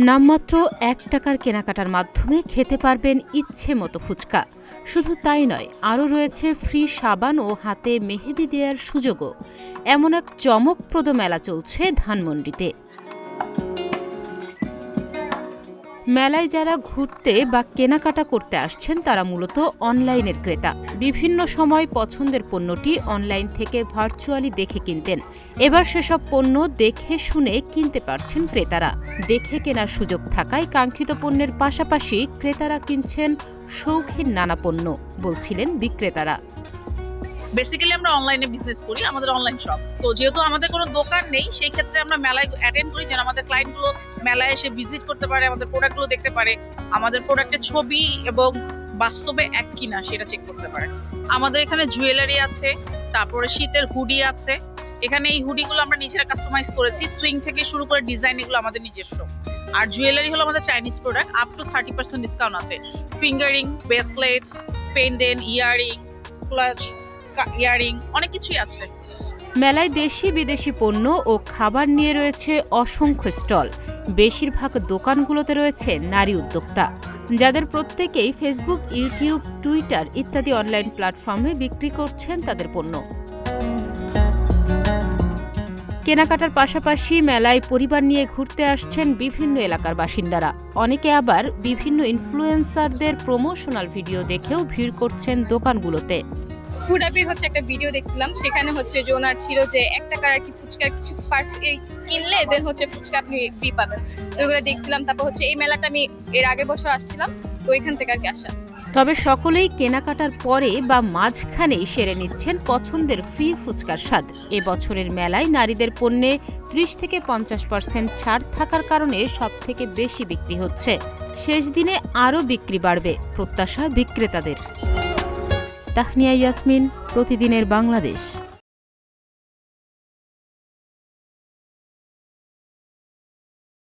নামমাত্র ১ টাকার কেনাকাটার মাধ্যমে খেতে পারবেন ইচ্ছে মতো ফুচকা। শুধু তাই নয়, আরও রয়েছে ফ্রি সাবান ও হাতে মেহেদি দেওয়ার সুযোগও। এমন এক চমকপ্রদ মেলা চলছে ধানমন্ডিতে। মেলায় যারা ঘুরতে বা কেনাকাটা করতে আসছেন তারা মূলত অনলাইনের ক্রেতা। বিভিন্ন সময় পছন্দের পণ্যটি অনলাইন থেকে ভার্চুয়ালি দেখে কিনতেন। এবার সেসব পণ্য দেখে শুনে কিনতে পারছেন ক্রেতারা। দেখে কেনার সুযোগ থাকায় কাঙ্ক্ষিত পণ্যের পাশাপাশি ক্রেতারা কিনছেন শৌখিন নানা পণ্য, বলছিলেন বিক্রেতারা। বেসিক্যালি আমরা অনলাইনে বিজনেস করি, আমাদের অনলাইন শপ। তো যেহেতু আমাদের কোনো দোকান নেই, সেই ক্ষেত্রে আমরা মেলায় অ্যাটেন্ড করি যেন আমাদের ক্লায়েন্টগুলো মেলায় এসে ভিজিট করতে পারে, আমাদের প্রোডাক্টগুলো দেখতে পারে, আমাদের প্রোডাক্টের ছবি এবং বাস্তবে এক কিনা সেটা চেক করতে পারে। আমাদের এখানে জুয়েলারি আছে, তারপরে শীতের হুডি আছে। এখানে এই হুডিগুলো আমরা নিজেরা কাস্টমাইজ করেছি, সুইং থেকে শুরু করে ডিজাইন এগুলো আমাদের নিজস্ব। আর জুয়েলারি হলো আমাদের Chinese product, up to 30% discount আছে। Finger ring, bracelet, pendant, earring, clutch, earring, অনেক কিছুই আছে। মেলায় দেশি বিদেশি পণ্য ও খাবার নিয়ে রয়েছে অসংখ্য স্টল। বেশিরভাগ দোকানগুলোতে রয়েছে নারী উদ্যোক্তা, যাদের প্রত্যেকেই ফেসবুক, ইউটিউব, টুইটার ইত্যাদি অনলাইন প্ল্যাটফর্মে বিক্রি করছেন তাদের পণ্য। কেনাকাটার পাশাপাশি মেলায় পরিবার নিয়ে ঘুরতে আসছেন বিভিন্ন এলাকার বাসিন্দারা। অনেকে আবার বিভিন্ন ইনফ্লুয়েন্সারদের প্রমোশনাল ভিডিও দেখেও ভিড় করছেন দোকানগুলোতে। ফুড অ্যাপের একটা ভিডিও দেখছিলাম, সেখানে যে ওনার ছিল যে 1 টাকার ফুচকার কিছু পার্টস কিনলে দেন ফুচকা আপনি ফ্রি পাবেন। তো ওগুলো দেখছিলাম। তারপর এই মেলাটা আমি এর আগের বছর আসছিলাম, তো এখান থেকে আসা। তবে সকলেই কেনাকাটার পরে বা মাঝখানেই সেরে নিচ্ছেন পছন্দের ফ্রি ফুচকার স্বাদ। এবছরের মেলায় নারীদের পণ্যে 30 থেকে 50% ছাড় থাকার কারণে সবথেকে বেশি বিক্রি হচ্ছে। শেষ দিনে আরও বিক্রি বাড়বে প্রত্যাশা বিক্রেতাদের। তাহনিয়া ইয়াসমিন, প্রতিদিনের বাংলাদেশ।